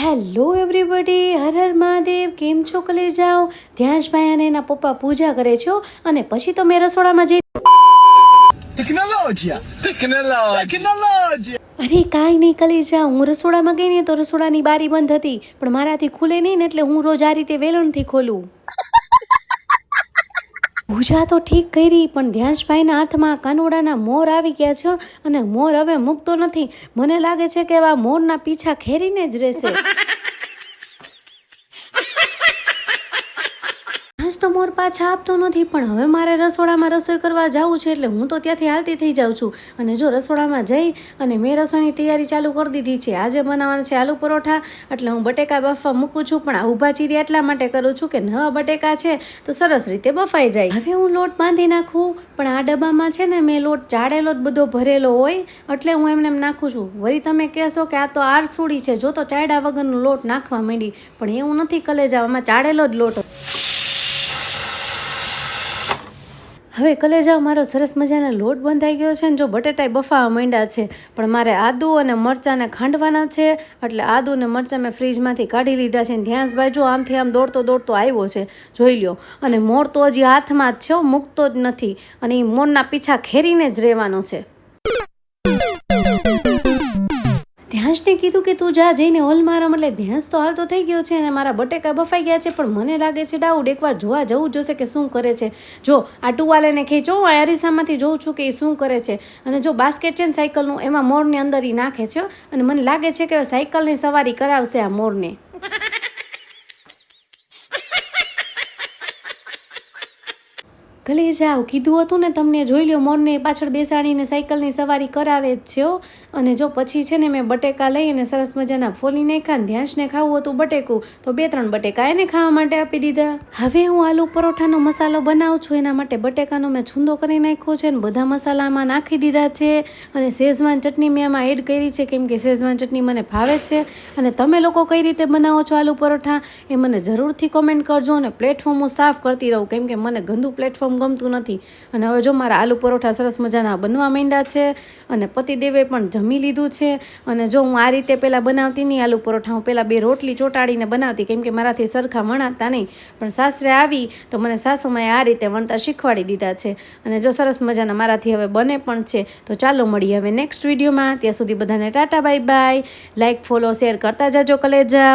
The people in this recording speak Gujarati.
Hello everybody, Har Har Mahadev. કેમ છો કલેજાઓ? ધ્યાનભાઈ અને એના પપ્પા પૂજા કરે છે હો. અને પછી તો મેં રસોડામાં જઈ અરે કાંઈ નહીં કલેજા, હું રસોડામાં ગઈ ને તો રસોડાની બારી બંધ હતી, પણ મારાથી ખુલે નહીં ને, એટલે હું રોજ આ રીતે વેલણથી ખોલું. પૂજા તો ઠીક કરી, પણ ધ્યાનભાઈના હાથમાં કાનોડાના મોર આવી ગયા છે અને મોર હવે મૂકતો નથી. મને લાગે છે કે આ મોરના પીછા ખેરીને જ રહેશે. તો મોર પાછા આપતો નથી, પણ હવે મારે રસોડામાં રસોઈ કરવા જવું છે, એટલે હું તો ત્યાંથી હાલતી થઈ જાઉં છું. અને જો રસોડામાં જઈ અને મેં રસોઈની તૈયારી ચાલુ કરી દીધી છે. આજે બનાવવાના છે આલુ પરોઠા, એટલે હું બટેકા બફવા મૂકું છું. પણ આ ઊભા ચીરી એટલા માટે કરું છું કે નવા બટેકા છે તો સરસ રીતે બફાઈ જાય. હવે હું લોટ બાંધી નાખું, પણ આ ડબ્બામાં છે ને મેં લોટ ચાળેલો જ બધો ભરેલો હોય, એટલે હું એમને એમ નાખું છું. વળી તમે કહેશો કે આ તો આરસુડી છે, જો તો ચાયડા વગરનો લોટ નાખવા માંડી, પણ એવું નથી કલેજા, આમાં ચાળેલો જ લોટ. હવે કલેજા મારો સરસ મજાનો લોટ બંધાઈ ગયો છે ને જો બટેટા બફાવા માંડ્યા છે, પણ મારે આદુ અને મરચાંને ખાંડવાના છે, એટલે આદુ અને મરચાં મેં ફ્રીજમાંથી કાઢી લીધા છે. ધ્યાનભાઈ જો આમથી આમ દોડતો દોડતો આવ્યો છે, જોઈ લ્યો. અને મોર તો હજી હાથમાં જ છે, મૂકતો જ નથી, અને એ મોરના પીછા ખેરીને જ રહેવાનો છે. ધ્યાંસને કીધું કે તું જા જઈને હોલ મારમ, એટલે ધ્યાંસ તો હાલ તો થઈ ગયો છે અને મારા બટેકા બફાઈ ગયા છે, પણ મને લાગે છે ડાઉડ એકવાર જોવા જવું જોશે કે શું કરે છે. જો આ ટુવાલેને ખેંચો, આ અરીસામાંથી જોઉં છું કે એ શું કરે છે. અને જો બાસ્કેટ છે ને સાયકલનું, એમાં મોરની અંદર એ નાખે છે, અને મને લાગે છે કે સાયકલની સવારી કરાવશે આ મોરને. કલેજાઓ કીધું હતું ને તમને, જોઈ લો, મોરને પાછળ બેસાડીને સાયકલની સવારી કરાવે જ છે. અને જો પછી છે ને મેં બટેકા લઈ અને સરસ મજાના ફોલી નાખ્યા. ને ધ્યાંસને ખાવું હતું બટેકું, તો 2-3 બટેકા એને ખાવા માટે આપી દીધા. હવે હું આલુ પરોઠાનો મસાલો બનાવું છું, એના માટે બટેકાનો મેં છૂંદો કરી નાખ્યો છે, અને બધા મસાલામાં નાખી દીધા છે. અને શેઝવાન ચટણી મેં એમાં એડ કરી છે, કેમ કે શેઝવાન ચટણી મને ભાવે છે. અને તમે લોકો કઈ રીતે બનાવો છો આલુ પરોઠા, એ મને જરૂરથી કોમેન્ટ કરજો. અને પ્લેટફોર્મ હું સાફ કરતી રહું, કેમ કે મને ગંદુ પ્લેટફોર્મ ગમતું નથી. અને હવે જો મારા આલુ પરોઠા સરસ મજાના બનવા માંડ્યા છે, અને પતિદેવે પણ જમી લીધું છે. અને જો હું આ રીતે પહેલાં બનાવતી નહીં આલુ પરોઠા, હું પહેલાં 2 રોટલી ચોટાડીને બનાવતી, કેમ કે મારાથી સરખા વણાતા નહીં. પણ સાસરે આવી તો મને સાસુમાએ આ રીતે વણતા શીખવાડી દીધા છે. અને જો સરસ મજાના મારાથી હવે બને પણ છે. તો ચાલો મળીએ હવે નેક્સ્ટ વિડીયોમાં. ત્યાં સુધી બધાને Tata bye bye. Like, follow, share કરતા જાજો કલેજા.